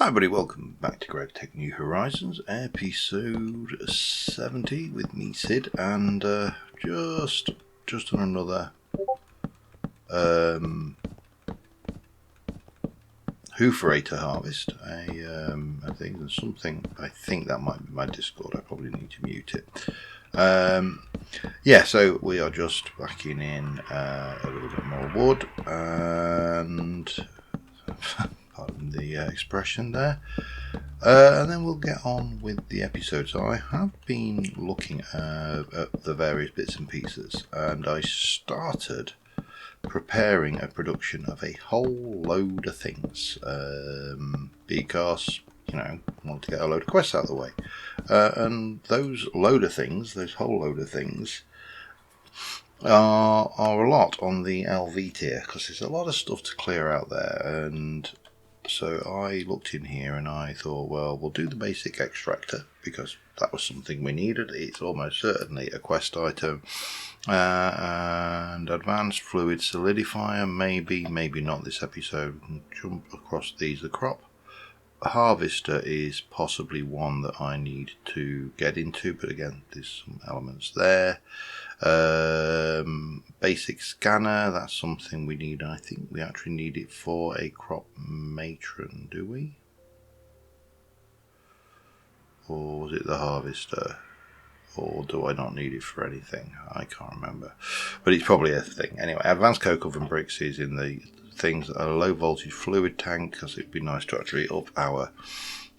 Hi everybody, welcome back to GregTech New Horizons, episode 70 with me, Sid, and just on another hooferator harvest. I think there's something, I think that might be my Discord, I probably need to mute it. Yeah, so we are just whacking in a little bit more wood, and pardon the expression there. And then we'll get on with the episode. So I have been looking at the various bits and pieces, and I started preparing a production of a whole load of things because, you know, I want to get a load of quests out of the way. And those whole load of things, are a lot on the LV tier, because there's a lot of stuff to clear out there. And so I looked in here and I thought, well, we'll do the basic extractor because that was something we needed. It's almost certainly a quest item. And advanced fluid solidifier, maybe not this episode. Jump across these. The crop harvester is possibly one that I need to get into, but again, there's some elements there. Basic scanner, that's something we need. I think we actually need it for a crop matron, do we? Or was it the harvester? Or do I not need it for anything? I can't remember, but it's probably a thing. Anyway, advanced coke oven bricks is in the things. A low voltage fluid tank, because it'd be nice to actually up our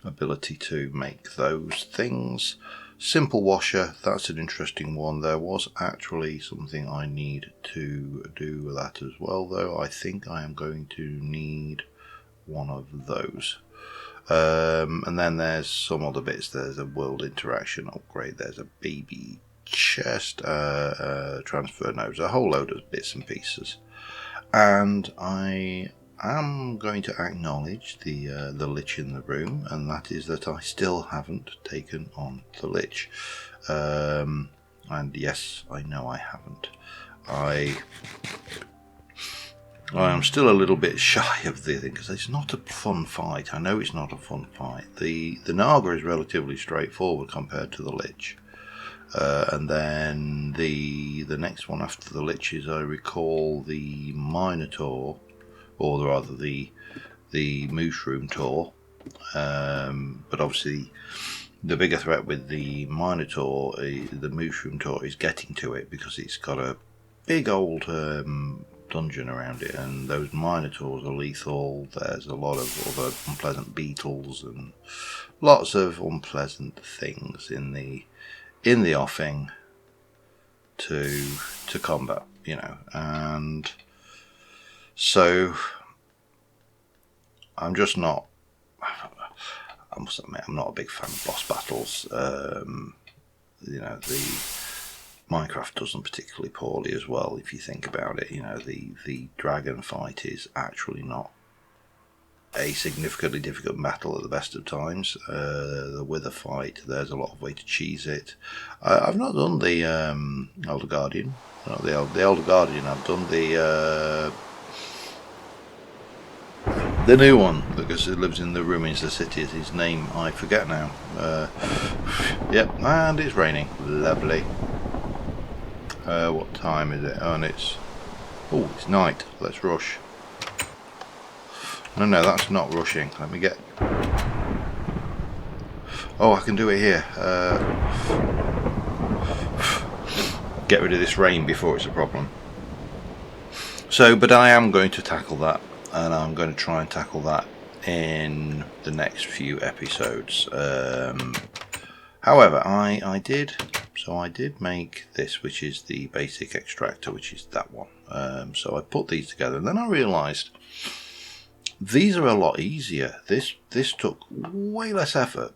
ability to make those things. Simple washer, that's an interesting one. There was actually something I need to do with that as well, though. I think I am going to need one of those. And then there's some other bits. There's a world interaction upgrade. There's a baby chest, transfer nodes, a whole load of bits and pieces. And I am going to acknowledge the lich in the room, and that is that I still haven't taken on the lich. And yes, I know I haven't. I am still a little bit shy of the thing because it's not a fun fight. I know it's not a fun fight. The Naga is relatively straightforward compared to the lich. And then the next one after the lich is, I recall, the Minotaur, or rather the Mushroom Tor. But obviously the bigger threat with the Minotaur, the Mushroom Tor, is getting to it because it's got a big old dungeon around it, and those Minotaurs are lethal. There's a lot of other unpleasant beetles and lots of unpleasant things in the offing to combat, you know. And so I'm just not, I must admit, I'm not a big fan of boss battles. You know, the Minecraft does them particularly poorly as well, if you think about it. You know, the dragon fight is actually not a significantly difficult battle at the best of times. The wither fight, there's a lot of way to cheese it. I've not done the Elder Guardian. No, the Elder Guardian. I've done the new one, because it lives in the ruins of the city. His name I forget now. Yep, and it's raining. Lovely. What time is it? Oh, and it's night. Let's rush. No, that's not rushing. Let me get... Oh, I can do it here. Get rid of this rain before it's a problem. So, but I am going to tackle that, and I'm going to try and tackle that in the next few episodes. However, I did make this, which is the basic extractor, which is that one. So I put these together, and then I realised these are a lot easier. This took way less effort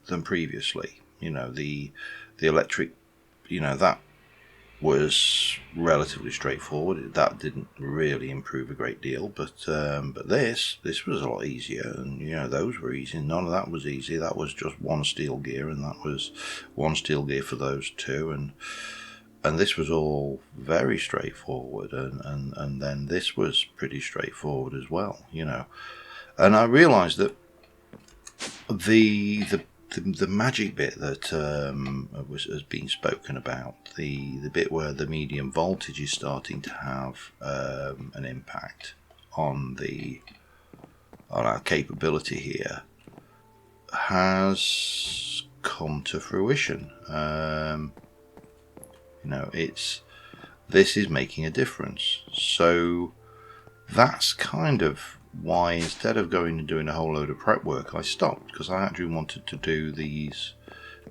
than previously. You know, the electric, you know, that was relatively straightforward. That didn't really improve a great deal, but this was a lot easier, and you know, those were easy. None of that was easy. That was just one steel gear, and that was one steel gear for those two, and this was all very straightforward, and then this was pretty straightforward as well, you know. And I realised that the magic bit that has been spoken about, the bit where the medium voltage is starting to have an impact on our capability here, has come to fruition. This is making a difference. So that's kind of why, instead of going and doing a whole load of prep work, I stopped, because I actually wanted to do these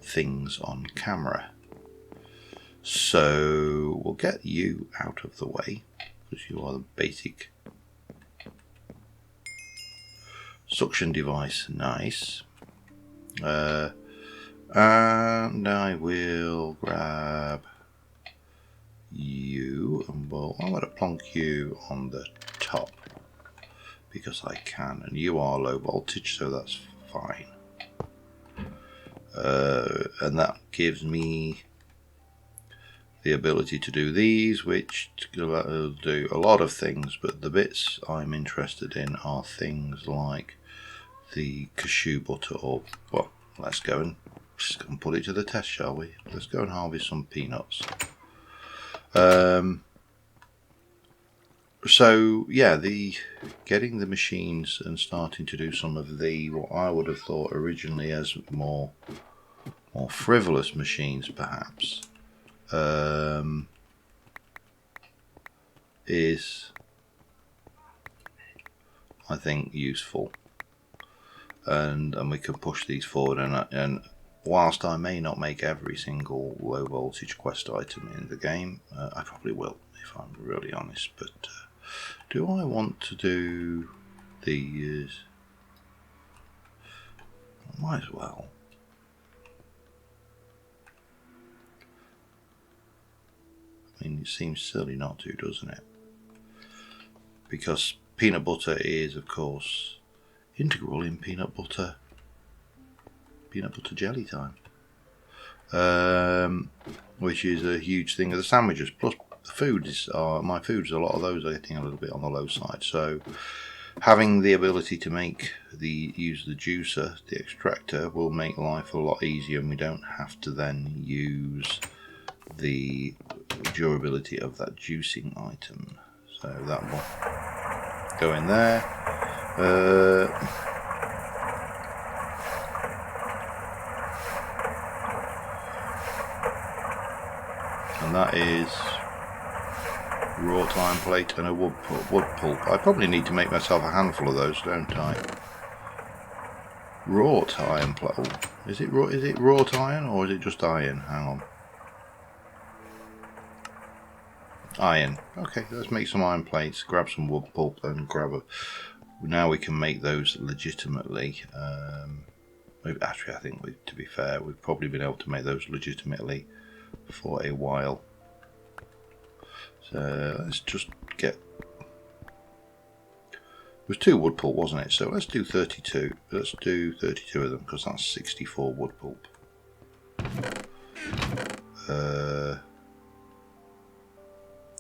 things on camera. So we'll get you out of the way, because you are the basic suction device. Nice. And I will grab you, and I'm going to plonk you on the top because I can, and you are low voltage, so that's fine. And that gives me the ability to do these, which will do a lot of things, but the bits I'm interested in are things like the cashew butter, or, well, let's go and put it to the test, shall we? Let's go and harvest some peanuts. So yeah, getting the machines and starting to do some of what I would have thought originally as more frivolous machines, perhaps, is, I think, useful, and we can push these forward. And whilst I may not make every single low voltage quest item in the game, I probably will, if I'm really honest. But do I want to do these? I might as well. I mean, it seems silly not to, doesn't it? Because peanut butter is, of course, integral in peanut butter jelly time, which is a huge thing of the sandwiches. Plus, my foods, a lot of those are getting a little bit on the low side. So, having the ability to use the juicer, the extractor, will make life a lot easier, and we don't have to then use the durability of that juicing item. So that will go in there. And that is wrought iron plate and a wood pulp. I probably need to make myself a handful of those, don't I? Wrought iron plate. Oh, is it wrought iron, or is it just iron? Hang on. Iron. Okay, let's make some iron plates, grab some wood pulp, and now we can make those legitimately. Actually, I think, to be fair, we've probably been able to make those legitimately for a while. So let's just get. It was 2 wood pulp, wasn't it? So let's do 32. Let's do 32 of them, because that's 64 wood pulp.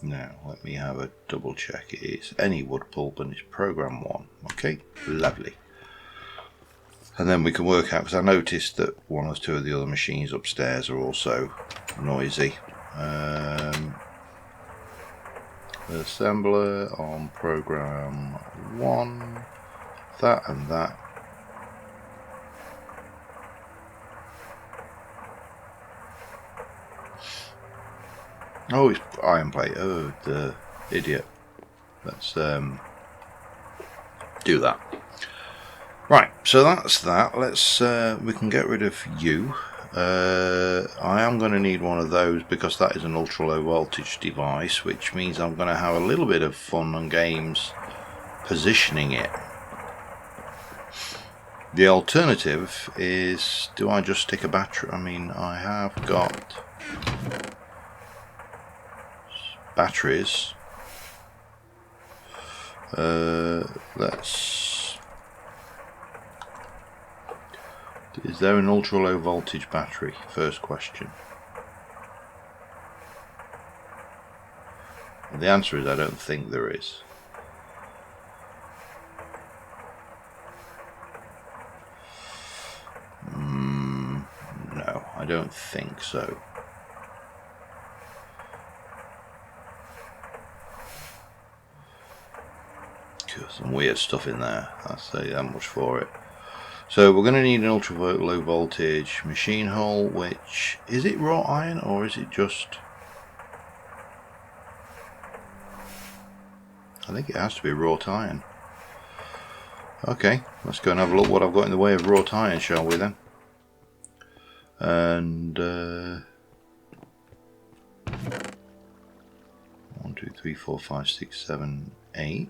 Now let me have a double check. It is any wood pulp, and it's program 1. Okay, lovely. And then we can work out, because I noticed that 1 or 2 of the other machines upstairs are also noisy. Assembler on program 1, that and that. Oh, it's iron plate. Oh, the idiot. Let's do that. Right, so that's that. Let's we can get rid of you. I am going to need one of those, because that is an ultra low voltage device, which means I'm going to have a little bit of fun and games positioning it. The alternative is, do I just stick a battery? I mean, I have got batteries. Is there an ultra low voltage battery? First question. And the answer is, I don't think there is. I don't think so. Some weird stuff in there, I'll say that much for it. So we're going to need an ultra low voltage machine hull, which, is it wrought iron or is it just... I think it has to be wrought iron. Okay, let's go and have a look what I've got in the way of wrought iron, shall we then? And 1, 2, 3, 4, 5, 6, 7, 8.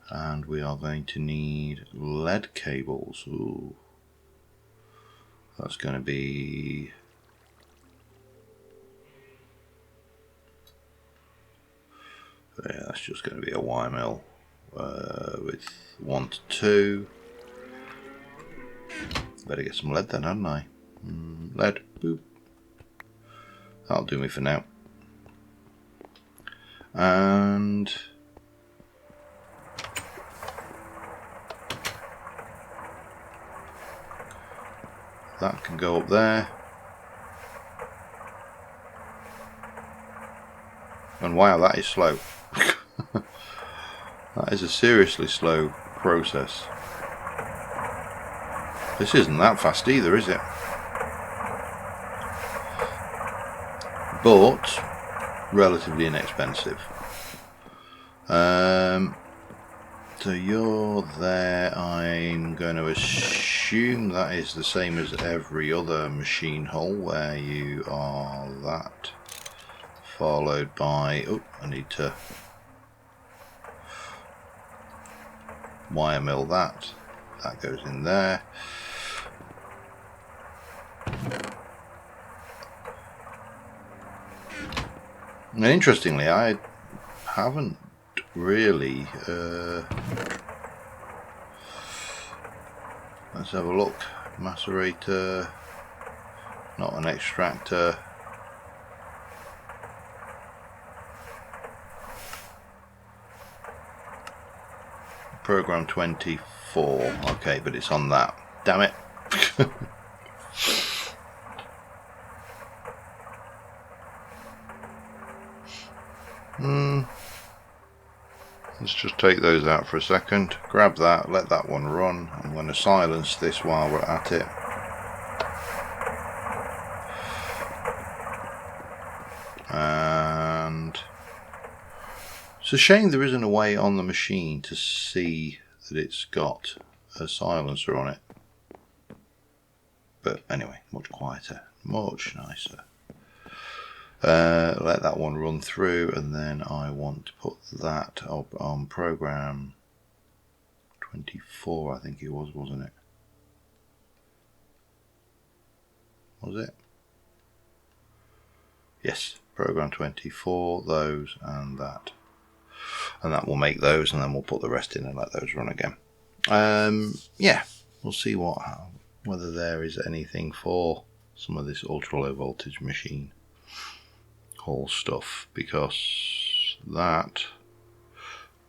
And we are going to need lead cables. Ooh. That's going to be... yeah, that's just going to be a wire mill with 1 to 2. Better get some lead then, hadn't I? Lead. Boop. That'll do me for now. And... that can go up there. And wow, that is slow. That is a seriously slow process. This isn't that fast either, is it? But relatively inexpensive. So you're there. I'm going to assume that is the same as every other machine hull, where you are that, followed by, oh, I need to wire mill that. That goes in there. And interestingly, I haven't really let's have a look. Macerator, not an extractor. Program 24. Okay, but it's on that. Damn it. Let's just take those out for a second. Grab that, let that one run. I'm going to silence this while we're at it. And it's a shame there isn't a way on the machine to see that it's got a silencer on it. But anyway, much quieter, much nicer. Let that one run through, and then I want to put that up on program 24, I think it was, wasn't it? Was it? Yes, program 24, those and that. And that will make those, and then we'll put the rest in and let those run again. Yeah, we'll see whether there is anything for some of this ultra low voltage machine hull stuff, because that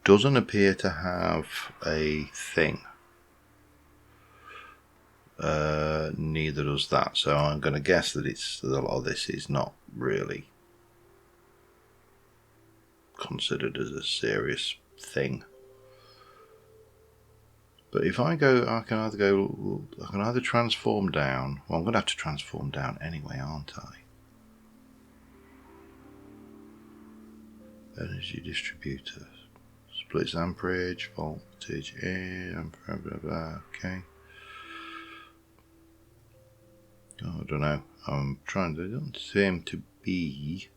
doesn't appear to have a thing. Neither does that, so I'm going to guess that a lot of this is not really considered as a serious thing. But if I go, I can either transform down. Well, I'm going to have to transform down anyway, aren't I? Energy distributor, splits amperage, voltage in, blah blah blah. Okay. Oh, I don't know. I'm trying to. They don't seem to be.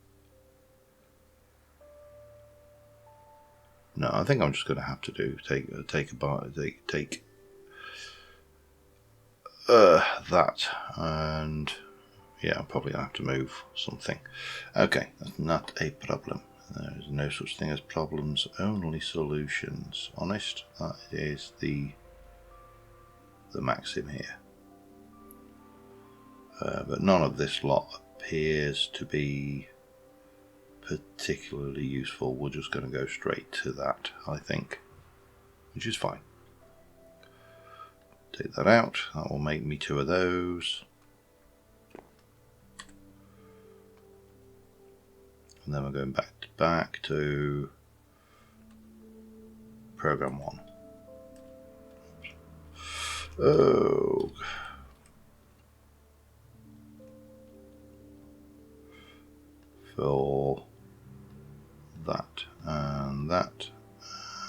No, I think I'm just going to have to take that, and yeah, I'm probably going to have to move something. Okay, that's not a problem. There is no such thing as problems, only solutions. Honest, that is the maxim here. But none of this lot appears to be particularly useful. We're just going to go straight to that, I think, which is fine. Take that out. That will make me 2 of those. and then we're going back to program 1. Oh, for that and that,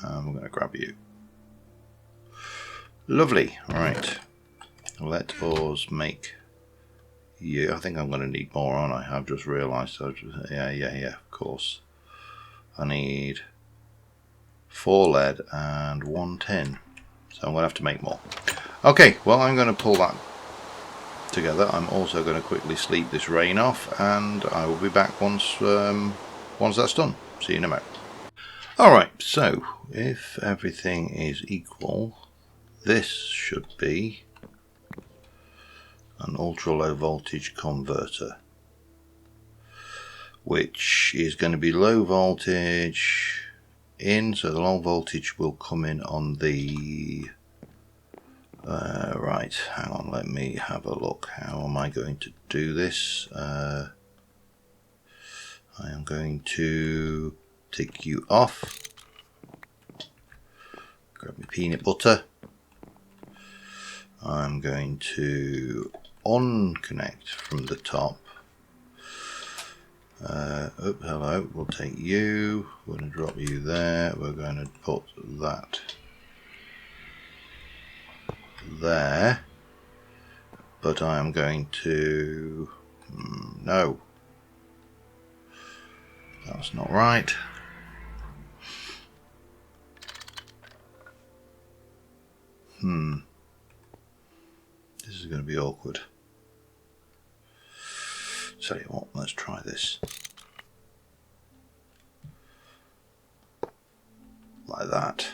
and we're going to grab you. Lovely. Right, let us make you. I think I'm going to need more, aren't I? I've just realised. Yeah, of course. I need 4 lead and 1 tin, so I'm going to have to make more. Okay, well, I'm going to pull that together. I'm also going to quickly sleep this rain off, and I will be back once that's done. See you in a moment. Alright, so if everything is equal, this should be an ultra low voltage converter, which is going to be low voltage in, so the low voltage will come in on the right, hang on, let me have a look. How am I going to do this? I am going to take you off, grab my peanut butter. I'm going to unconnect from the top. Hello, we'll take you, we're going to drop you there, we're going to put that there, but I am going to, no, that's not right. This is going to be awkward. Tell you what, let's try this. Like that.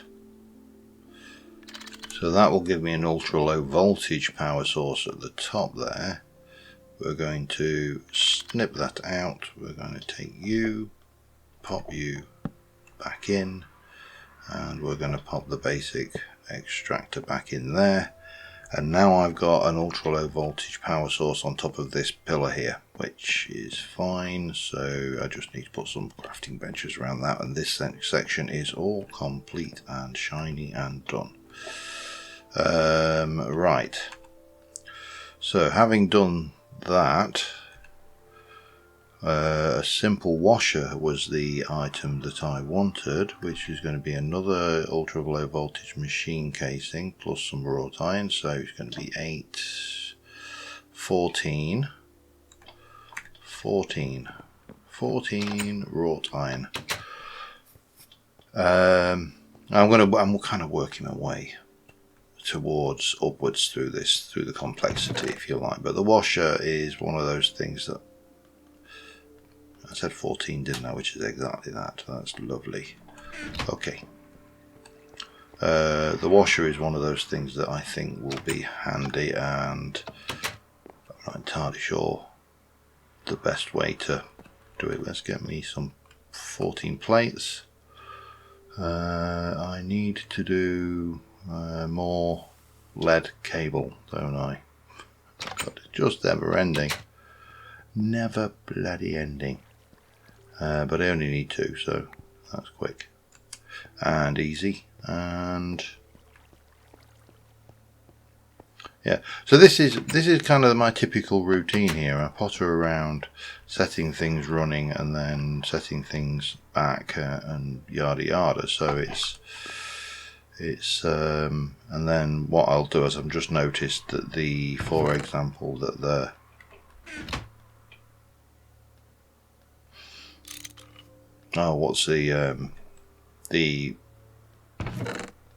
So that will give me an ultra low voltage power source at the top there. We're going to snip that out. We're going to take you, pop you back in, and we're going to pop the basic extractor back in there. And now I've got an ultra low voltage power source on top of this pillar here, which is fine. So I just need to put some crafting benches around that, and this section is all complete and shiny and done. Right, so having done that, a simple washer was the item that I wanted, which is going to be another ultra low voltage machine casing plus some wrought iron. So it's going to be 8, 14 wrought iron. I'm kind of working my way towards upwards through the complexity, if you like, but the washer is one of those things that I said 14, didn't I? Which is exactly that. That's lovely. Okay. The washer is one of those things that I think will be handy, and I'm not entirely sure the best way to do it. Let's get me some 14 plates. I need to do more lead cable, don't I? God, it's just never ending. Never bloody ending. But I only need 2, so that's quick and easy. And yeah, so this is kind of my typical routine here. I potter around setting things running and then setting things back and yada yada. So it's and then what I'll do is I've just noticed that for example, that the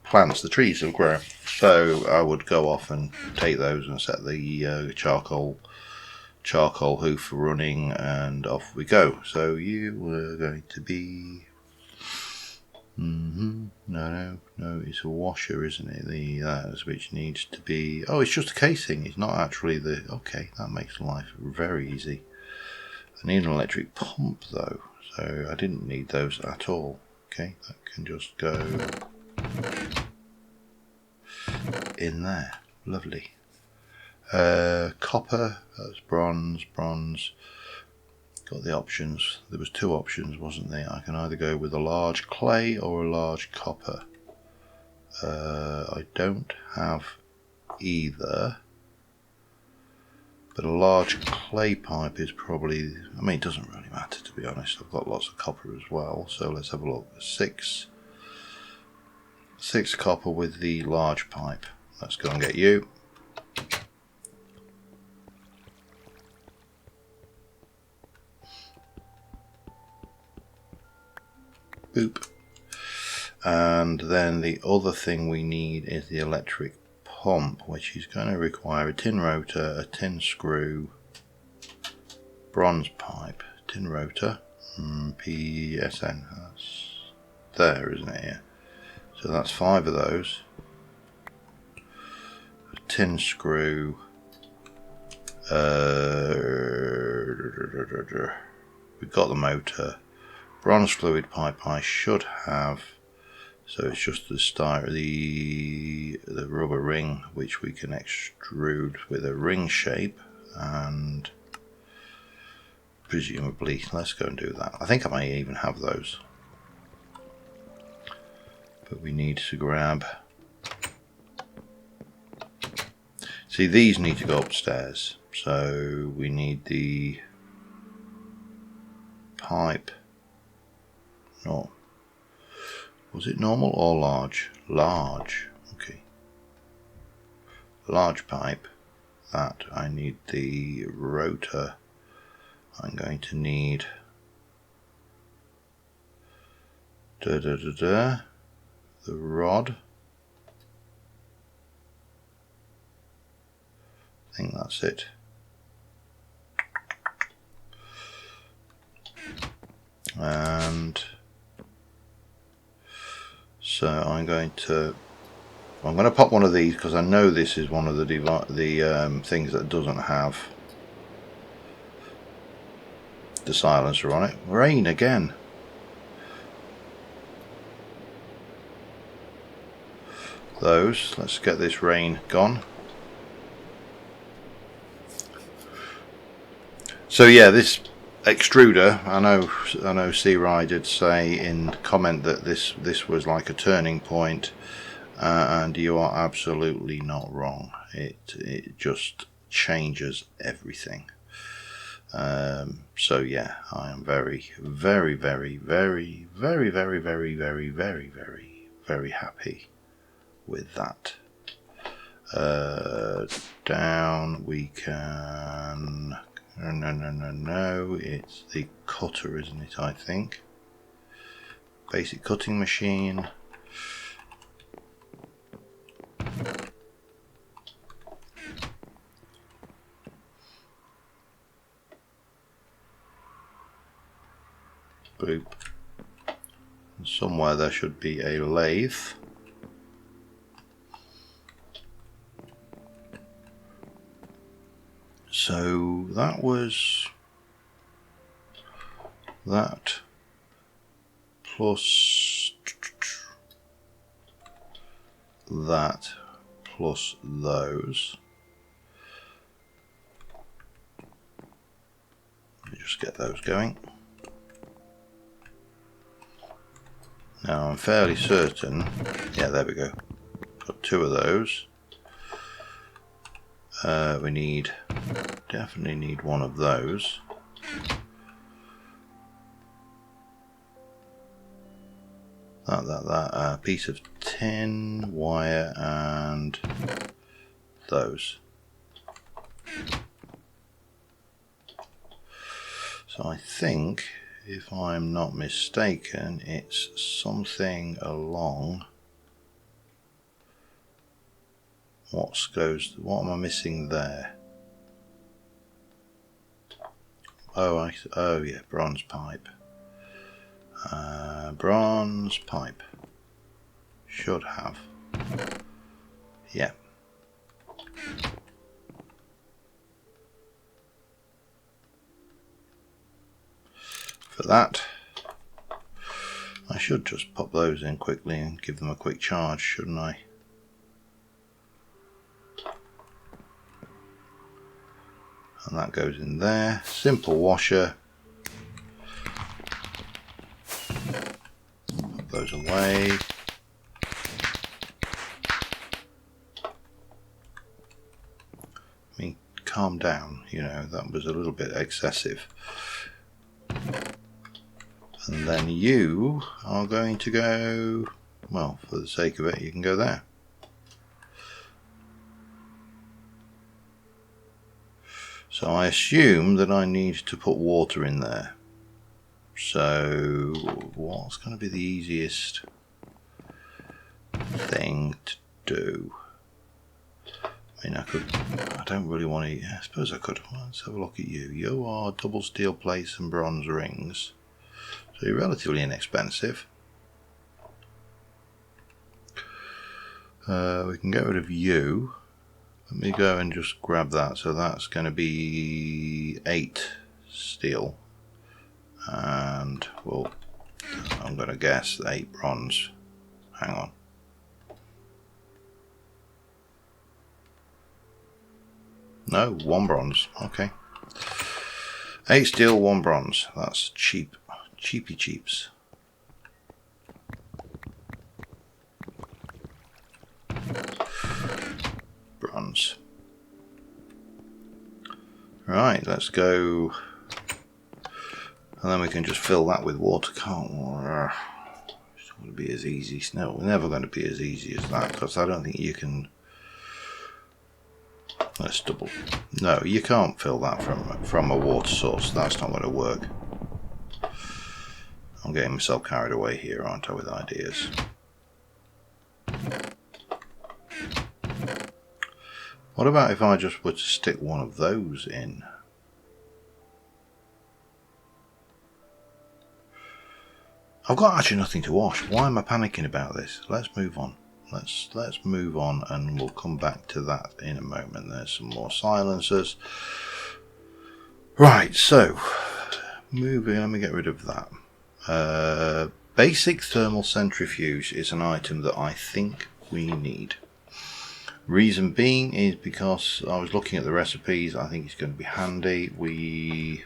plants, the trees have grown. So I would go off and take those and set the charcoal hoof running, and off we go. So you were going to be no, it's a washer, isn't it? Which needs to be, oh, it's just a casing, it's not actually okay, that makes life very easy. I need an electric pump though, so I didn't need those at all. Okay, that can just go in there. Lovely. Copper, that's bronze. got the options. There was 2 options, wasn't there? I can either go with a large clay or a large copper. I don't have either, but a large clay pipe is probably, I mean, it doesn't really matter, to be honest. I've got lots of copper as well, so let's have a look. 6 copper with the large pipe. Let's go and get you. Boop. And then the other thing we need is the electric pump, which is going to require a tin rotor, a tin screw, bronze pipe, tin rotor, PSN, that's there, isn't it? Yeah. So that's 5 of those. A tin screw, we've got the motor, bronze fluid pipe I should have. So it's just the rubber ring, which we can extrude with a ring shape, and presumably, let's go and do that. I think I may even have those, but we need to grab. See, these need to go upstairs, so we need the pipe. No. Was it normal or large? Large. Okay. Large pipe. That I need the rotor. I'm going to need the rod. I think that's it. And so I'm going to pop one of these, because I know this is one of the things that doesn't have the silencer on it. Rain again. Those. Let's get this rain gone. So yeah, this extruder, I know C-Rye did say in comment that this was like a turning point, and you are absolutely not wrong. It just changes everything. So yeah, I am very, very, very, very, very, very, very, very, very, very, very happy with that. Down we can. No, it's the cutter, isn't it? I think. Basic cutting machine. Boop. And somewhere there should be a lathe. So that was that plus that plus those. Let me just get those going. Now I'm fairly certain, yeah, there we go. Got 2 of those. We definitely need 1 of those. That piece of tin, wire, and those. So I think, if I'm not mistaken, it's something along. What am I missing there? Oh yeah, bronze pipe. Bronze pipe. Should have. Yeah. For that, I should just pop those in quickly and give them a quick charge, shouldn't I? And that goes in there. Simple washer. put those away. I mean, calm down, you know, that was a little bit excessive. And then you are going to go, well, for the sake of it, you can go there. So I assume that I need to put water in there. So what's going to be the easiest thing to do? I mean, I don't really want to, I suppose I could. Let's have a look at you. You are double steel plates and bronze rings. So you're relatively inexpensive. We can get rid of you. Let me go and just grab that. So that's going to be 8 steel. And, well, I'm going to guess 8 bronze. Hang on. No, 1 bronze. Okay. 8 steel, 1 bronze. That's cheap. Cheapy cheaps. Bronze. Right, let's go. And then we can just fill that with water, can't we? It's not going to be as easy. No, we're never going to be as easy as that, because I don't think you can. Let's double. No, you can't fill that from a water source. That's not going to work. I'm getting myself carried away here, aren't I, with ideas? What about if I just were to stick one of those in? I've got actually nothing to wash. Why am I panicking about this? Let's move on. Let's move on, and we'll come back to that in a moment. There's some more silencers. Right, so moving. Let me get rid of that. Basic thermal centrifuge is an item that I think we need. Reason being is because I was looking at the recipes. I think it's going to be handy. We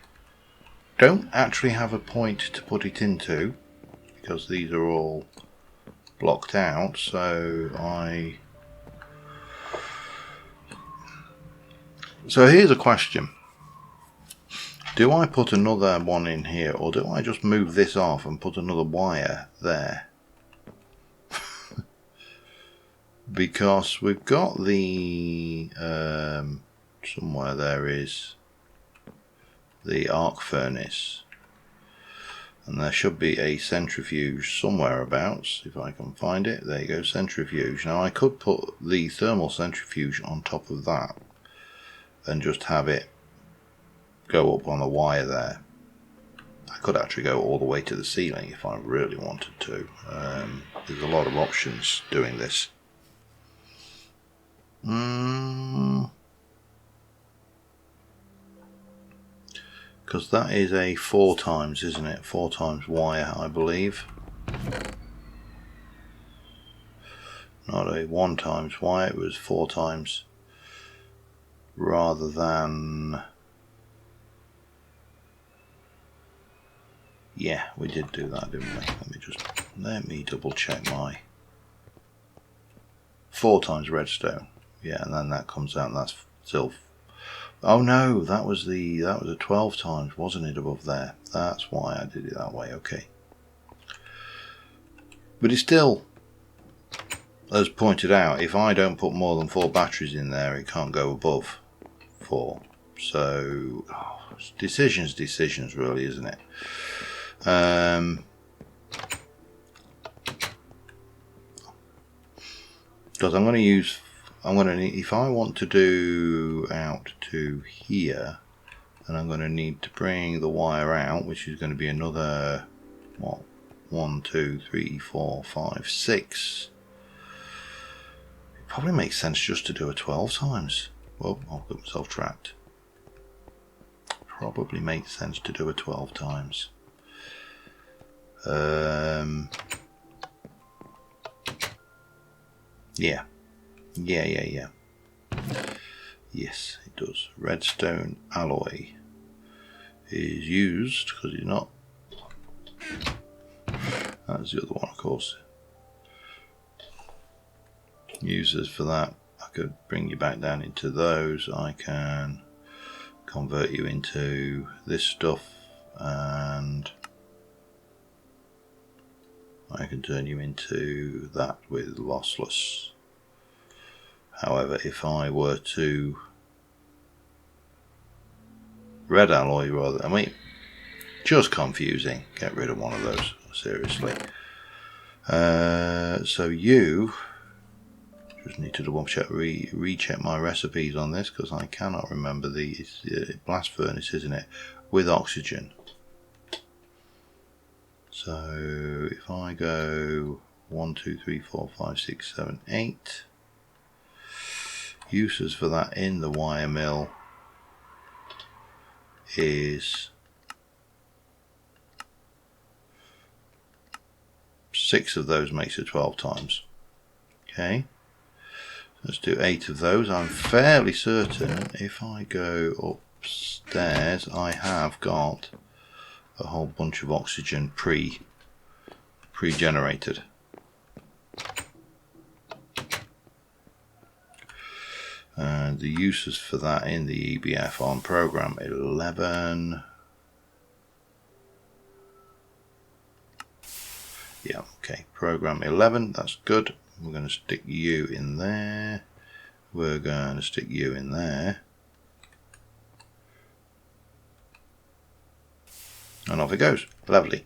don't actually have a point to put it into because these are all blocked out. So here's a question. Do I put another one in here, or do I just move this off and put another wire there? Because we've got the somewhere there is the arc furnace, and there should be a centrifuge somewhere abouts, if I can find it. There you go, centrifuge. Now I could put the thermal centrifuge on top of that and just have it go up on the wire there. I could actually go all the way to the ceiling if I really wanted to. There's a lot of options doing this. Because that is a 4 times, isn't it? 4 times wire, I believe. Not a 1 times wire, it was 4 times rather than. Yeah, we did do that, didn't we? Let me double check my 4 times redstone. Yeah, and then that comes out, and that's still. Oh no, that was a 12 times, wasn't it, above there? That's why I did it that way. Okay, but it's still, as pointed out, if I don't put more than 4 batteries in there, it can't go above 4. So decisions, really, isn't it? Because I'm going to use, if I want to do out to here, then I'm going to need to bring the wire out, which is going to be another, what, 1, 2, 3, 4, 5, 6. It probably makes sense just to do a 12 times. Well, I'll get myself trapped. Probably makes sense to do a 12 times. Yeah. Yes, it does. Redstone alloy is used because you're not. That's the other one, of course. Users for that, I could bring you back down into those. I can convert you into this stuff, and I can turn you into that with lossless. However, if I were to red alloy rather, I mean, just confusing. Get rid of one of those, seriously. So you just need to double check, recheck my recipes on this, because I cannot remember these. Blast furnace, isn't it, with oxygen? So if I go 1, 2, 3, 4, 5, 6, 7, 8 uses for that in the wire mill is 6 of those makes it 12 times. Okay, let's do 8 of those. I'm fairly certain if I go upstairs I have got a whole bunch of oxygen pre-generated. And the uses for that in the EBF on program 11. Yeah, okay, program 11, that's good. We're going to stick you in there. We're going to stick you in there. And off it goes. Lovely.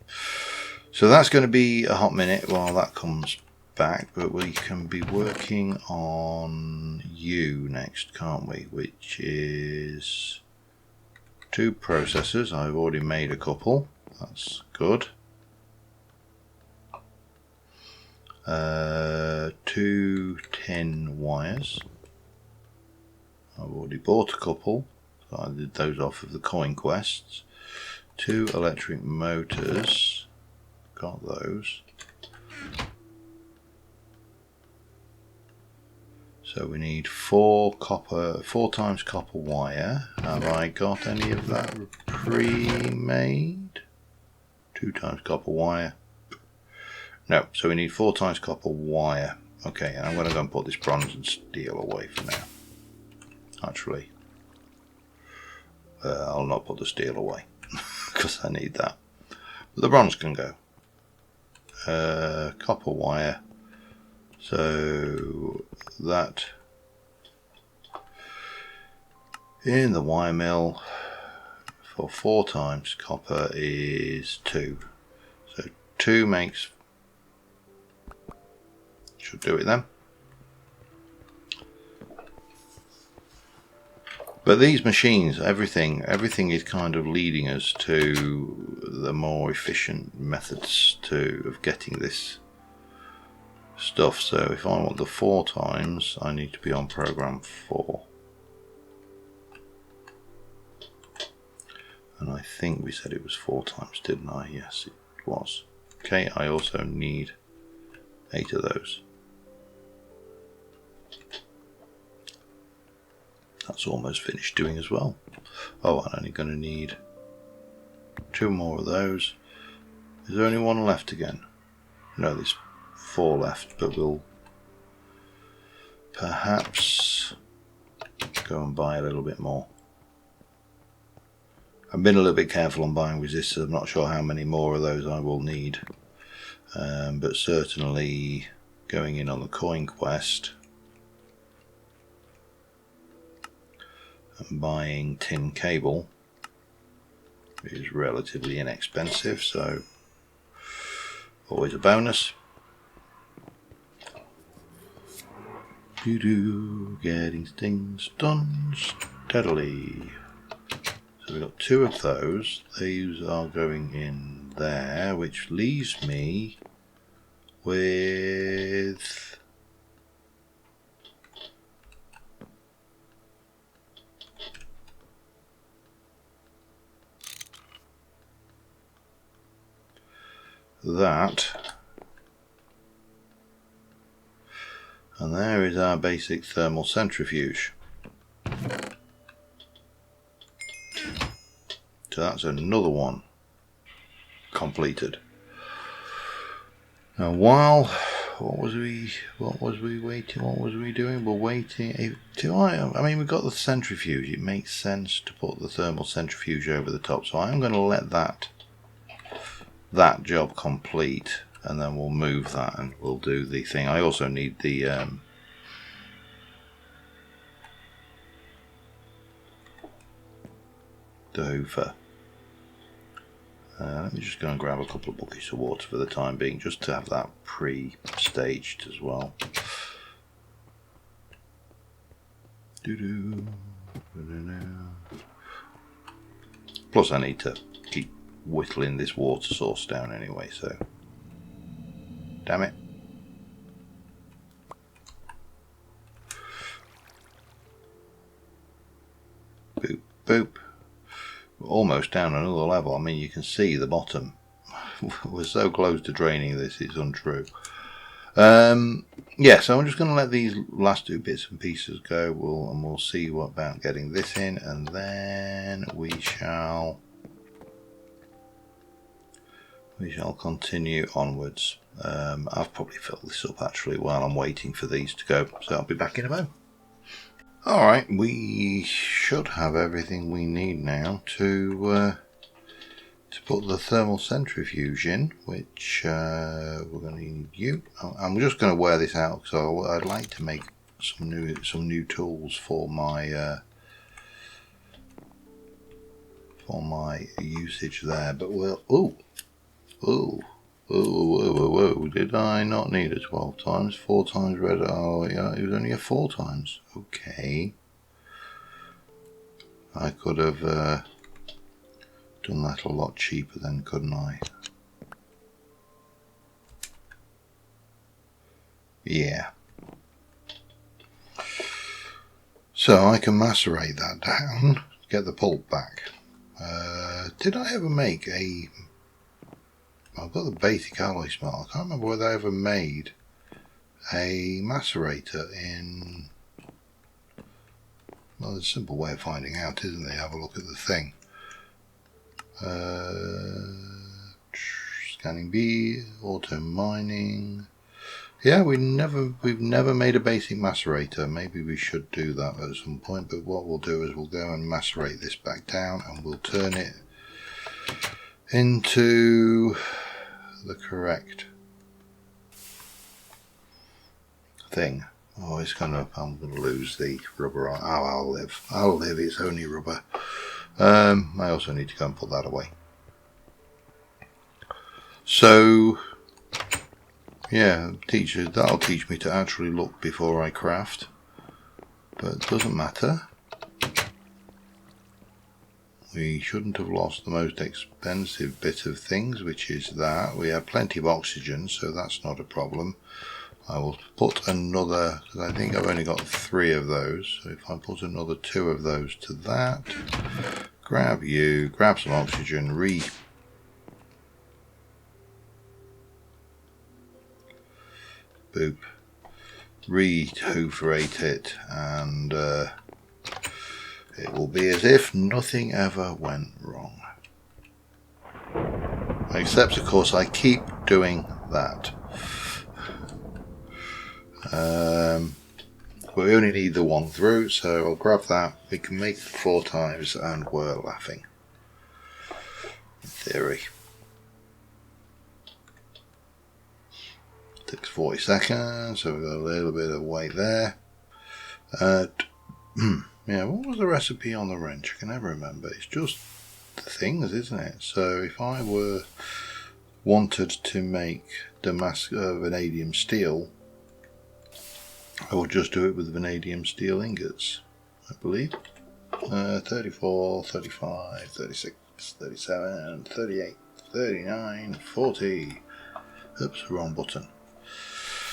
So that's going to be a hot minute while that comes back, but we can be working on you next, can't we? Which is 2 processors. I've already made a couple. That's good. 2 tin wires. I've already bought a couple, so I did those off of the coin quests. 2 electric motors, got those. So we need 4 times copper wire. Have I got any of that pre-made? 2 times copper wire. No, so we need 4 times copper wire. Okay, and I'm going to go and put this bronze and steel away for now. Actually, I'll not put the steel away because I need that. But the bronze can go. Copper wire. So that in the wire mill for 4 times copper is 2. So 2 makes, should do it then. But these machines, everything is kind of leading us to the more efficient methods of getting this stuff. So if I want the 4 times, I need to be on program 4. And I think we said it was 4 times, didn't I? Yes, it was. Okay, I also need 8 of those. That's almost finished doing as well. Oh, I'm only going to need 2 more of those. Is there only 1 left again? No, there's 4 left, but we'll perhaps go and buy a little bit more. I've been a little bit careful on buying resistors. I'm not sure how many more of those I will need, but certainly going in on the coin quest and buying tin cable is relatively inexpensive, so always a bonus. Getting things done steadily. So we've got 2 of those. These are going in there, which leaves me with that, and there is our basic thermal centrifuge. So that's another one completed. Now, while what was we waiting? What was we doing? We're waiting. I mean, we've got the centrifuge. It makes sense to put the thermal centrifuge over the top. So I'm going to let that job complete, and then we'll move that and we'll do the thing. I also need the hoover. Let me just go and grab a couple of buckets of water for the time being, just to have that pre-staged as well. Plus I need to keep whittling this water source down anyway, so damn it. Boop, boop. We're almost down another level. I mean, you can see the bottom. We're so close to draining this, it's untrue. Yeah, so I'm just going to let these last two bits and pieces go, and we'll see what about getting this in, and then we shall continue onwards. I've probably filled this up actually while I'm waiting for these to go, so I'll be back in a moment. Alright, we should have everything we need now to put the thermal centrifuge in, which we're going to need you. I'm just going to wear this out because I'd like to make some new tools for my usage there. But we'll whoa, did I not need a 12 times? 4 times red? Oh yeah, it was only a 4 times. Okay. I could have done that a lot cheaper then, couldn't I? Yeah. So I can macerate that down, get the pulp back. Did I ever make a... I've got the basic alloy smelt. I can't remember whether I ever made a macerator in... Well, there's a simple way of finding out, isn't there? Have a look at the thing. Scanning B, auto mining. Yeah, we've never made a basic macerator. Maybe we should do that at some point, but what we'll do is we'll go and macerate this back down and we'll turn it into the correct thing. Oh, I'm gonna lose the rubber on. Oh, I'll live, it's only rubber. I also need to go and put that away. So yeah, that'll teach me to actually look before I craft, but it doesn't matter. We shouldn't have lost the most expensive bit of things, which is that. We have plenty of oxygen, so that's not a problem. I will put another, because I think I've only got 3 of those, so if I put another 2 of those to that, grab some oxygen, re-hooverate it, and it will be as if nothing ever went wrong. Except, of course, I keep doing that. We only need the 1 through, so I'll grab that. We can make it 4 times and we're laughing. In theory. Takes 40 seconds, so we've got a little bit of weight there. Yeah, what was the recipe on the wrench? I can never remember. It's just the things, isn't it? So if I wanted to make vanadium steel, I would just do it with vanadium steel ingots, I believe. 34, 35, 36, 37, 38, 39, 40. Oops, wrong button.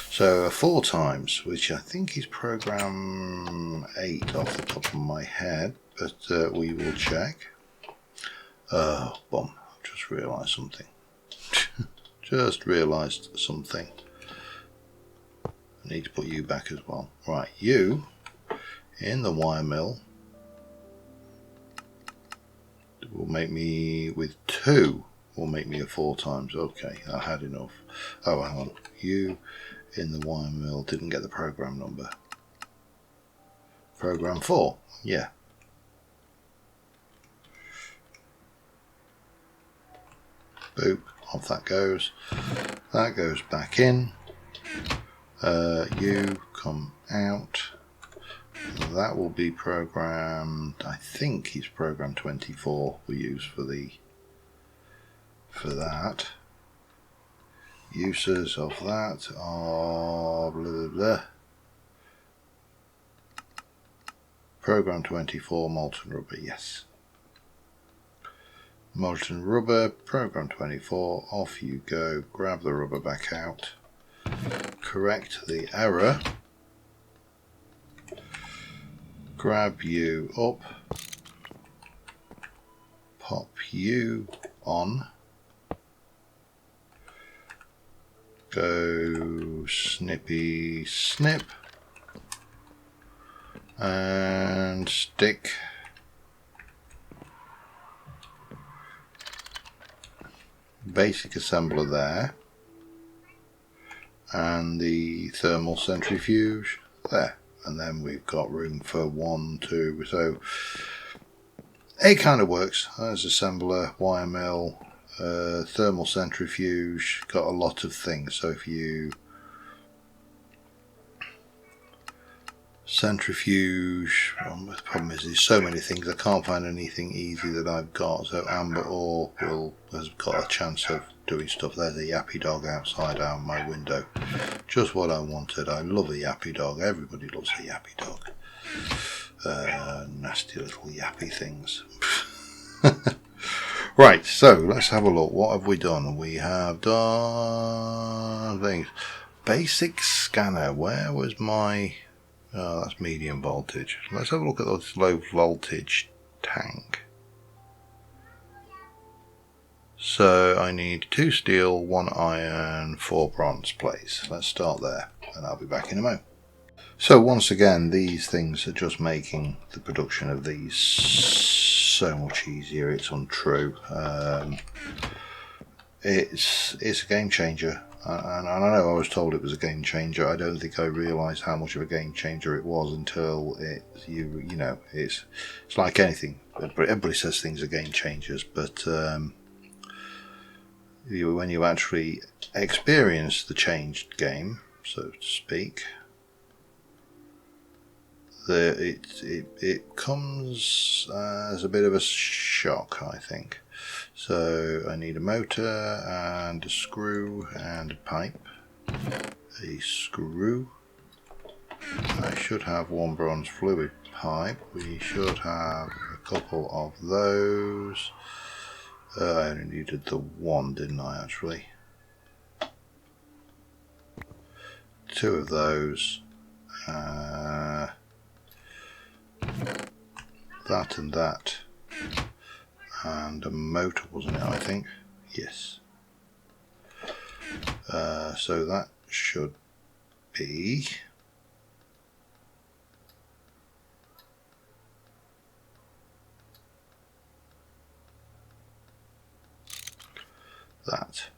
So 4 times, which I think is program 8 off the top of my head, but we will check. Oh, bomb. I've just realised something. Just realised something. I need to put you back as well. Right, you in the wire mill will make me, with 2, will make me a 4 times. Okay, I had enough. Oh, hang on. U in the wire mill didn't get the program number. Program 4, yeah. Boop, off that goes. That goes back in. U, come out. That will be programmed, I think it's program 24 we use for that. Uses of that are blah, blah, blah. Program 24 molten rubber, yes. Molten rubber, program 24, off you go, grab the rubber back out, correct the error, grab you up, pop you on, go snippy snip, and stick basic assembler there, and the thermal centrifuge there, and then we've got room for 1, 2, so it kind of works as assembler, wire mill, thermal centrifuge, got a lot of things. So if you centrifuge, the problem is there's so many things, I can't find anything easy that I've got. So amber ore has got a chance of doing stuff. There's a yappy dog outside out my window, just what I wanted. I love a yappy dog, everybody loves a yappy dog. Nasty little yappy things. Right, so let's have a look. What have we done? We have done things. Basic scanner, where was my... Oh, that's medium voltage. Let's have a look at this low voltage tank. So I need 2 steel, 1 iron, 4 bronze plates. Let's start there, and I'll be back in a moment. So once again, these things are just making the production of these so much easier. It's untrue. It's a game changer. And I know I was told it was a game changer. I don't think I realised how much of a game changer it was until you know it's like anything. Everybody says things are game changers, but when you actually experience the changed game, so to speak, it comes as a bit of a shock, I think. So I need a motor and a screw and a pipe. A screw. I should have 1 bronze fluid pipe. We should have a couple of those. I only needed the 1, didn't I, actually? 2 of those. That and that. And a motor, wasn't it, I think? Yes. So that should be that.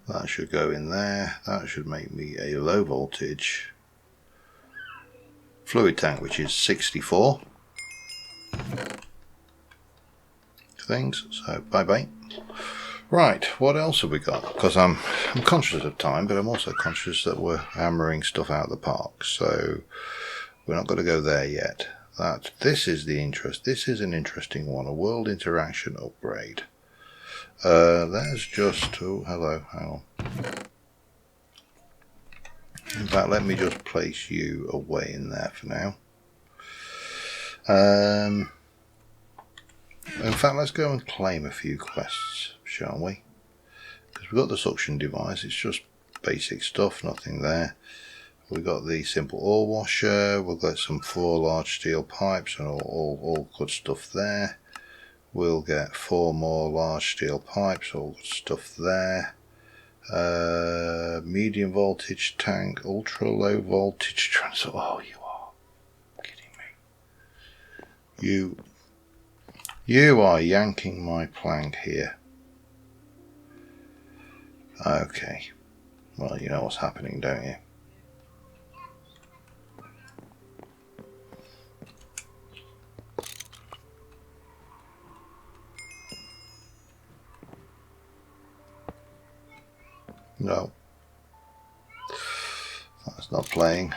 That should go in there. That should make me a low voltage fluid tank, which is 64 things. So bye bye. Right, what else have we got? Because I'm conscious of time, but I'm also conscious that we're hammering stuff out of the park, so we're not going to go there yet. This is an interesting one, a world interaction upgrade. There's just, oh hello, hang on. In fact, let me just place you away in there for now. In fact, let's go and claim a few quests, shall we? Because we've got the suction device, it's just basic stuff, nothing there. We've got the simple ore washer, we've got some 4 large steel pipes and all good stuff there. We'll get 4 more large steel pipes, all good stuff there. Medium voltage tank, ultra low voltage transfer. Oh, you are kidding me. You are yanking my plank here. Okay. Well, you know what's happening, don't you? No. That's not playing.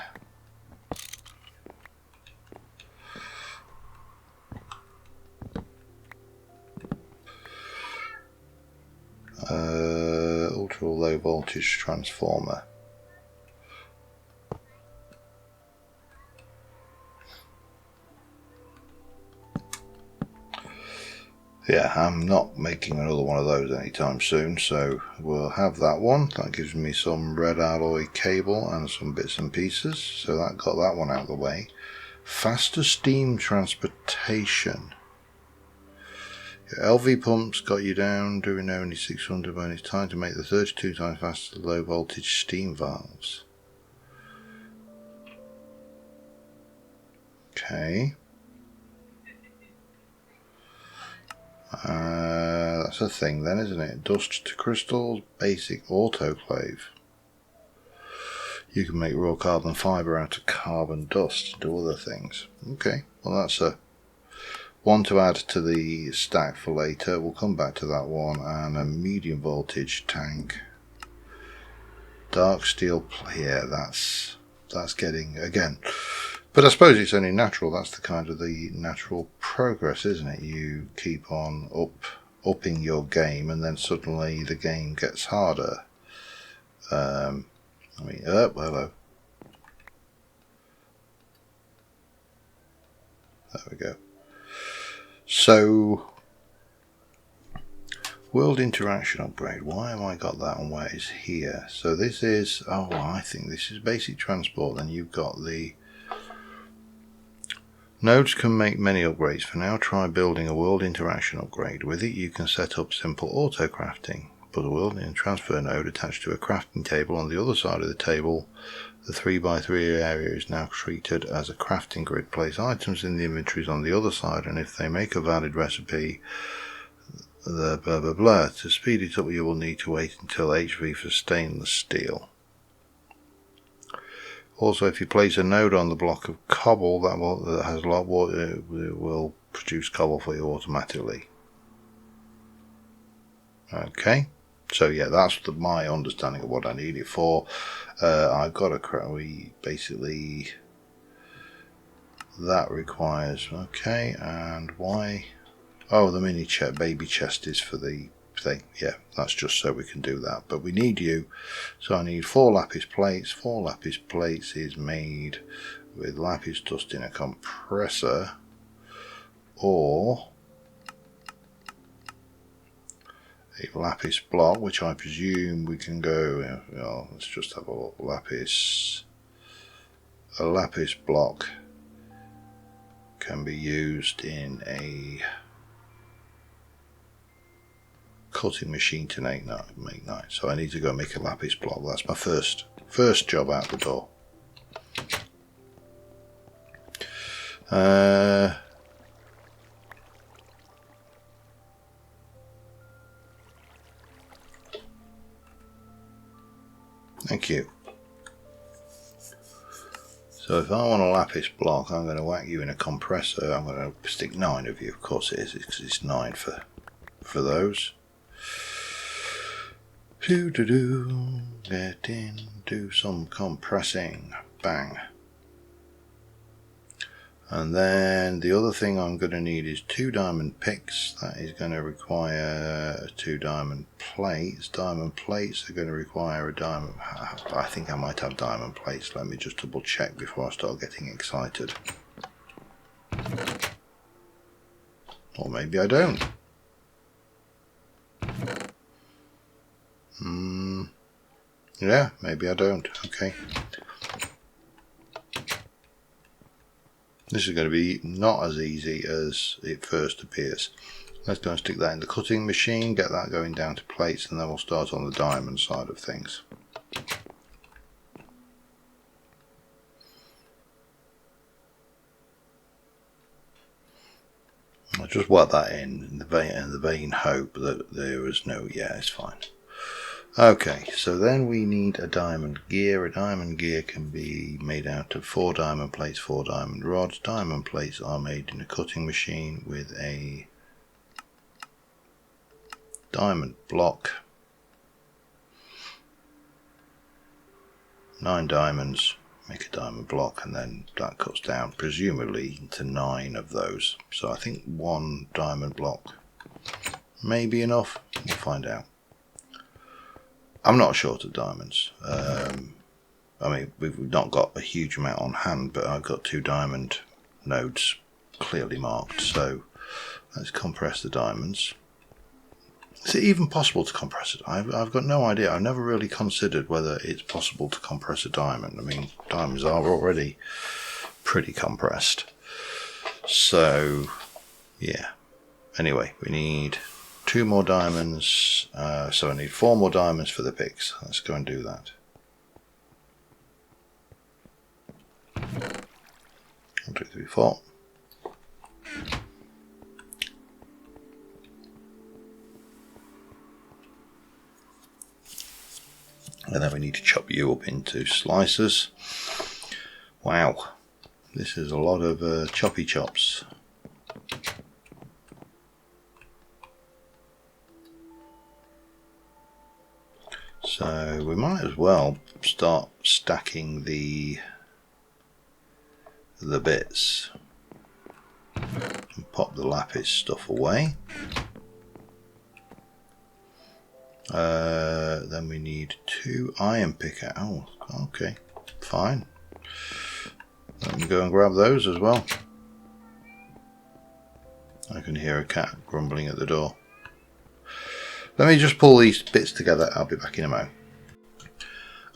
Ultra low voltage transformer. Yeah, I'm not making another one of those anytime soon, so we'll have that one. That gives me some red alloy cable and some bits and pieces, so that got that one out of the way. Faster steam transportation. Your LV pumps got you down doing only 600, but it's time to make the 32 times faster low voltage steam valves. Okay. That's a thing then, isn't it? Dust to crystals, basic autoclave. You can make raw carbon fibre out of carbon dust and do other things. Okay, well that's a one to add to the stack for later. We'll come back to that one. And a medium voltage tank. Dark steel, yeah, that's getting, again, but I suppose it's only natural. That's the kind of the natural progress, isn't it? You keep on upping your game, and then suddenly the game gets harder. Hello. There we go. So, world interaction upgrade. Why have I got that and where it's here? So this is, oh, I think this is basic transport. Then you've got the nodes can make many upgrades. For now, try building a world interaction upgrade. With it, you can set up simple auto crafting. Put a world in transfer node attached to a crafting table on the other side of the table. The 3x3 area is now treated as a crafting grid. Place items in the inventories on the other side, and if they make a valid recipe, the blah blah blah. To speed it up, you will need to wait until HV for stainless steel. Also, if you place a node on the block of cobble that has a lot of water, it will produce cobble for you automatically. Okay, so yeah, that's my understanding of what I need it for. I've got basically that requires, okay, and why? Oh, the mini baby chest is for the thing. Yeah, that's just so we can do that. But we need you, so I need 4 lapis plates. 4 lapis plates is made with lapis dust in a compressor, or a lapis block, which I presume we can go, well, let's just have a look. A lapis block can be used in a cutting machine to make knives. So I need to go make a lapis block. That's my first job out the door. Thank you. So if I want a lapis block, I'm going to whack you in a compressor. I'm going to stick 9 of you. Of course it is, because it's 9 for those. Get in, do some compressing. Bang. And then the other thing I'm going to need is 2 diamond picks. That is going to require 2 diamond plates. Diamond plates are going to require a diamond. I think I might have diamond plates. Let me just double check before I start getting excited. Or maybe I don't. Yeah, maybe I don't. Okay. This is going to be not as easy as it first appears. Let's go and stick that in the cutting machine, get that going down to plates, and then we'll start on the diamond side of things. I'll just whack that in the vain hope that there is no, yeah, it's fine. Okay, so then we need a diamond gear. A diamond gear can be made out of 4 diamond plates, 4 diamond rods. Diamond plates are made in a cutting machine with a diamond block. 9 diamonds make a diamond block, and then that cuts down presumably into 9 of those. So I think 1 diamond block may be enough. We'll find out. I'm not short of diamonds. I mean, we've not got a huge amount on hand, but I've got 2 diamond nodes clearly marked. So let's compress the diamonds. Is it even possible to compress it? I've got no idea. I've never really considered whether it's possible to compress a diamond. I mean, diamonds are already pretty compressed. So, yeah. Anyway, we need 2 more diamonds. So I need 4 more diamonds for the picks. Let's go and do that. 1, 2, 3, 4. And then we need to chop you up into slices. Wow, this is a lot of choppy chops. So we might as well start stacking the bits and pop the lapis stuff away. Then we need 2 iron pickaxe. Oh, okay, fine. Let me go and grab those as well. I can hear a cat grumbling at the door. Let me just pull these bits together. I'll be back in a moment.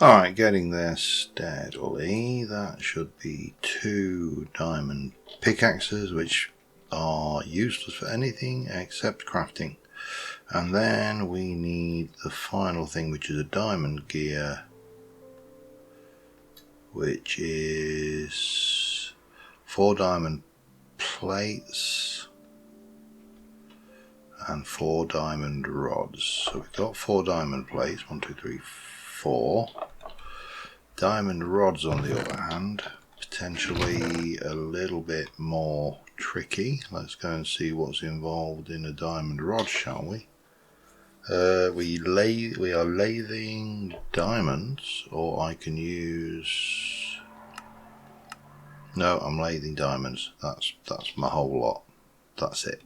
Alright, getting there steadily. That should be 2 diamond pickaxes, which are useless for anything except crafting. And then we need the final thing, which is a diamond gear, which is 4 diamond plates and 4 diamond rods. So we've got 4 diamond plates, 1, 2, 3, 4. Diamond rods, on the other hand, potentially a little bit more tricky. Let's go and see what's involved in a diamond rod, shall we? We are lathing diamonds, or I can use... No, I'm lathing diamonds. That's my whole lot. That's it.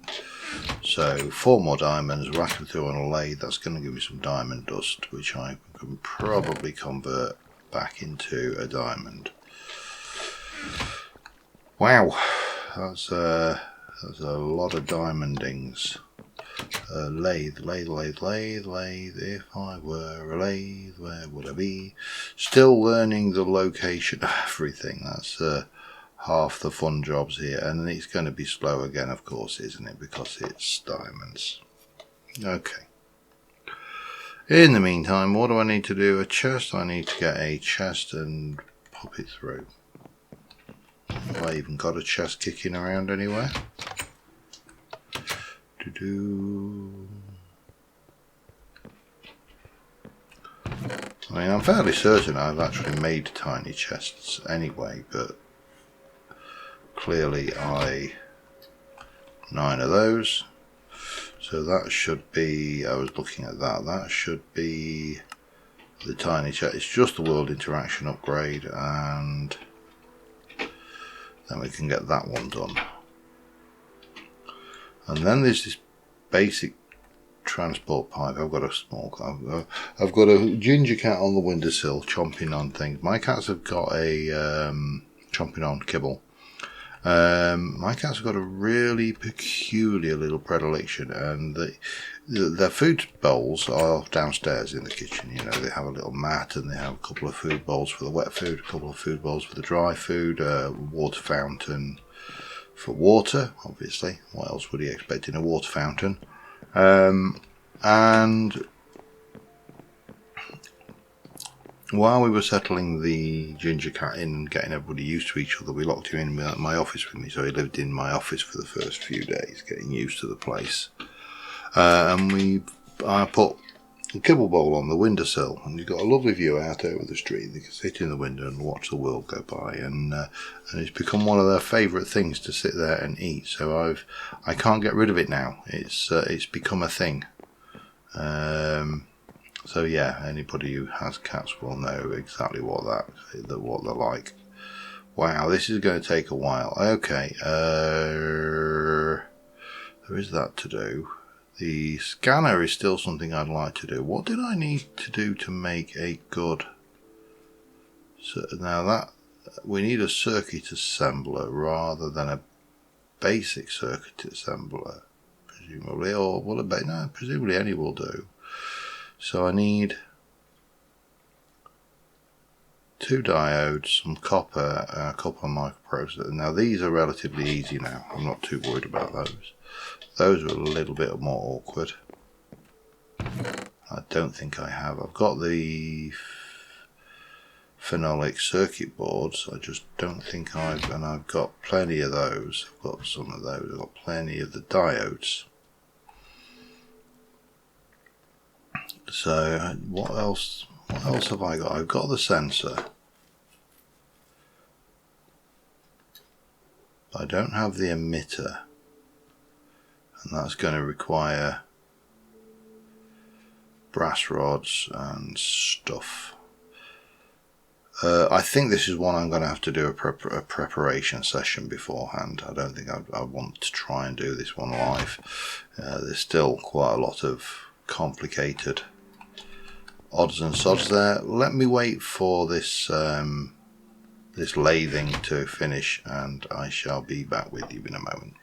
So 4 more diamonds, rack them through on a lathe. That's going to give me some diamond dust, which I can probably convert back into a diamond. Wow, that's a lot of diamondings. Lathe. If I were a lathe, where would I be? Still learning the location of everything. That's half the fun jobs here, and it's going to be slow again, of course, isn't it? Because it's diamonds. Okay. In the meantime, what do I need to do? A chest. I need to get a chest and pop it through. Have I even got a chest kicking around anywhere? I mean, I'm fairly certain I've actually made tiny chests anyway, but clearly 9 of those. So that should be, I was looking at that, that should be the tiny chest. It's just the world interaction upgrade, and then we can get that one done. And then there's this basic transport pipe. I've got a ginger cat on the windowsill chomping on things. My cats have got a chomping on kibble. My cats have got a really peculiar little predilection, and their food bowls are downstairs in the kitchen. You know, they have a little mat, and they have a couple of food bowls for the wet food, a couple of food bowls for the dry food, water fountain for water, obviously. What else would you expect in a water fountain? And while we were settling the ginger cat in and getting everybody used to each other, we locked him in my office with me, so he lived in my office for the first few days, getting used to the place. And I put kibble bowl on the windowsill, and you've got a lovely view out over the street. You can sit in the window and watch the world go by, and it's become one of their favourite things to sit there and eat. So I can't get rid of it now. It's become a thing. So yeah, anybody who has cats will know exactly what they're like. Wow, this is going to take a while. Okay, there is that to do. The scanner is still something I'd like to do. What did I need to do to make a good... So now that we need a circuit assembler rather than a basic circuit assembler, presumably, or will it be? No, presumably any will do. So I need 2 diodes, some copper, and a couple of microprocessors. Now these are relatively easy now. I'm not too worried about those. Those are a little bit more awkward. I don't think I have. I've got the phenolic circuit boards. I just don't think and I've got plenty of those. I've got some of those. I've got plenty of the diodes. So what else have I got? I've got the sensor. I don't have the emitter. And that's going to require brass rods and stuff. I think this is one I'm going to have to do a preparation session beforehand. I don't think I want to try and do this one live. There's still quite a lot of complicated odds and sods there. Let me wait for this this lathing to finish, and I shall be back with you in a moment.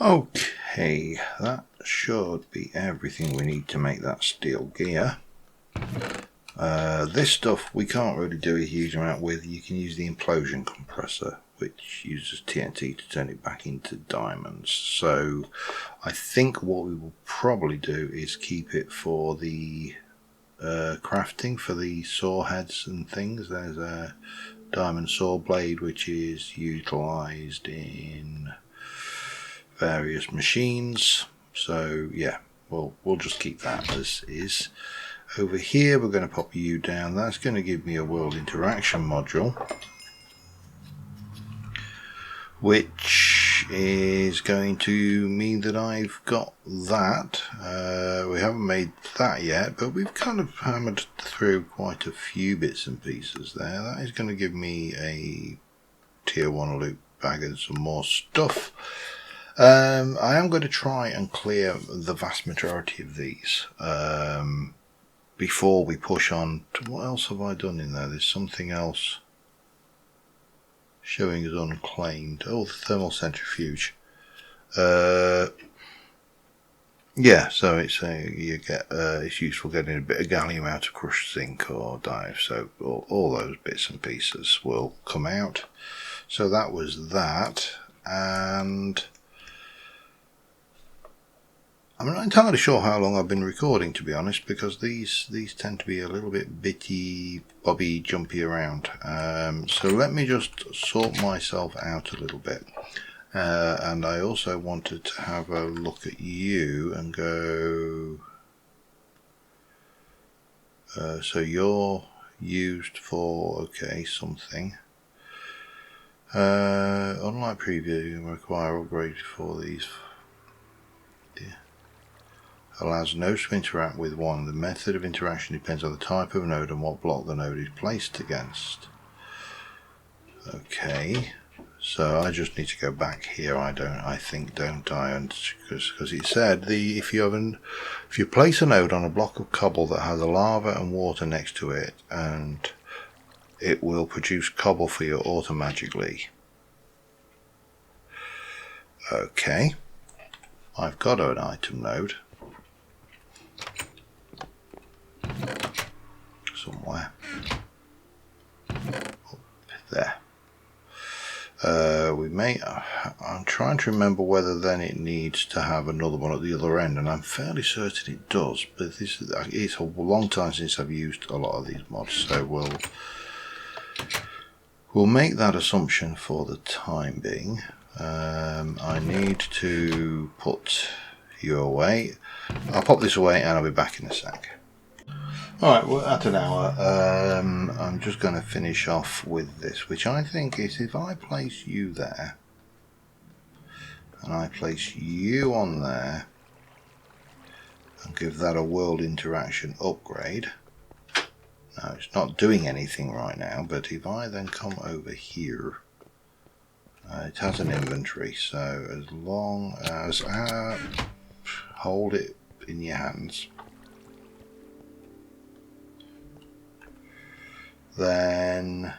Okay, that should be everything we need to make that steel gear. This stuff we can't really do a huge amount with. You can use the implosion compressor, which uses TNT to turn it back into diamonds. So I think what we will probably do is keep it for the crafting, for the saw heads and things. There's a diamond saw blade which is utilized in various machines, so yeah, we'll just keep that as is. Over here we're going to pop you down. That's going to give me a world interaction module, which is going to mean that I've got that. We haven't made that yet, but we've kind of hammered through quite a few bits and pieces there. That is going to give me a tier 1 loot bag and some more stuff. I am going to try and clear the vast majority of these before we push on to what else have I done in there. There's something else showing as unclaimed. Oh, the thermal centrifuge. Yeah, so it's it's useful getting a bit of gallium out of crushed zinc or dye. So all those bits and pieces will come out. So that was that, and I'm not entirely sure how long I've been recording, to be honest, because these tend to be a little bit bitty, bobby, jumpy around. So let me just sort myself out a little bit. And I also wanted to have a look at you and go... so you're used for, okay, something. Unlike preview, you require upgrades for these. Yeah. Allows nodes to interact with one. The method of interaction depends on the type of node and what block the node is placed against. Okay, so I just need to go back here. I think, don't I? And because it said if you place a node on a block of cobble that has a lava and water next to it, and it will produce cobble for you automagically. Okay, I've got an item node somewhere. Up there. I'm trying to remember whether then it needs to have another one at the other end, and I'm fairly certain it does, but it's a long time since I've used a lot of these mods, so we'll make that assumption for the time being. I need to put you away. I'll pop this away and I'll be back in a sec. Alright, we're at an hour. I'm just going to finish off with this, which I think is if I place you there and I place you on there and give that a world interaction upgrade. Now it's not doing anything right now, but if I then come over here, it has an inventory, so as long as hold it in your hands, then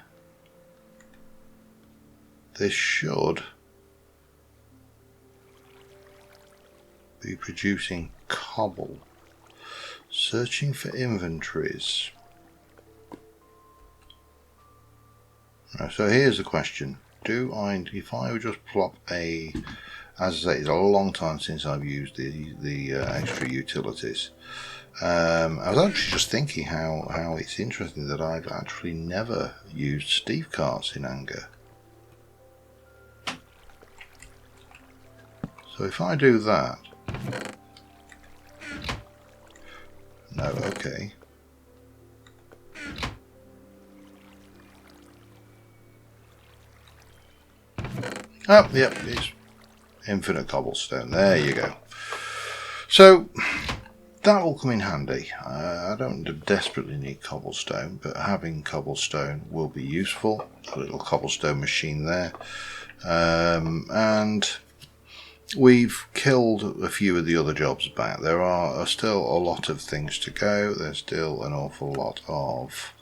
this should be producing cobble. Searching for inventories. Right, so here's the question. If I would just plop as I say, it's a long time since I've used the extra utilities. I was actually just thinking how it's interesting that I've actually never used Steve carts in anger. So if I do that, no, okay. Oh, yep, it's infinite cobblestone. There you go. So that will come in handy. I don't desperately need cobblestone, but having cobblestone will be useful. A little cobblestone machine there. And we've killed a few of the other jobs back. There are still a lot of things to go. There's still an awful lot of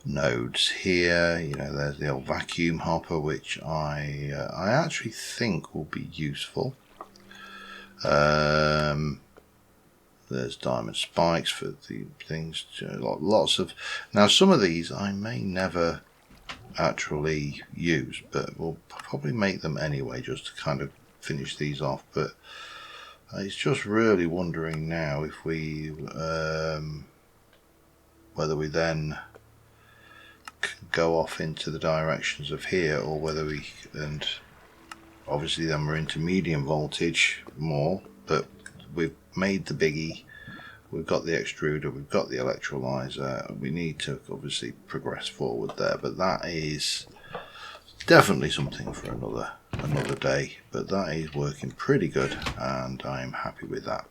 nodes here. You know, there's the old vacuum hopper, which I actually think will be useful. There's diamond spikes for the things. Lots of. Now, some of these I may never actually use, but we'll probably make them anyway, just to kind of finish these off. But it's just really wondering now if we whether we then go off into the directions of here, or whether we, and obviously then we're into medium voltage more, but we've made the biggie, we've got the extruder, we've got the electrolyzer. We need to obviously progress forward there, but that is definitely something for another day. But that is working pretty good and I'm happy with that.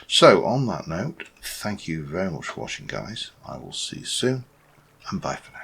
So on that note, thank you very much for watching, guys. I will see you soon, and bye for now.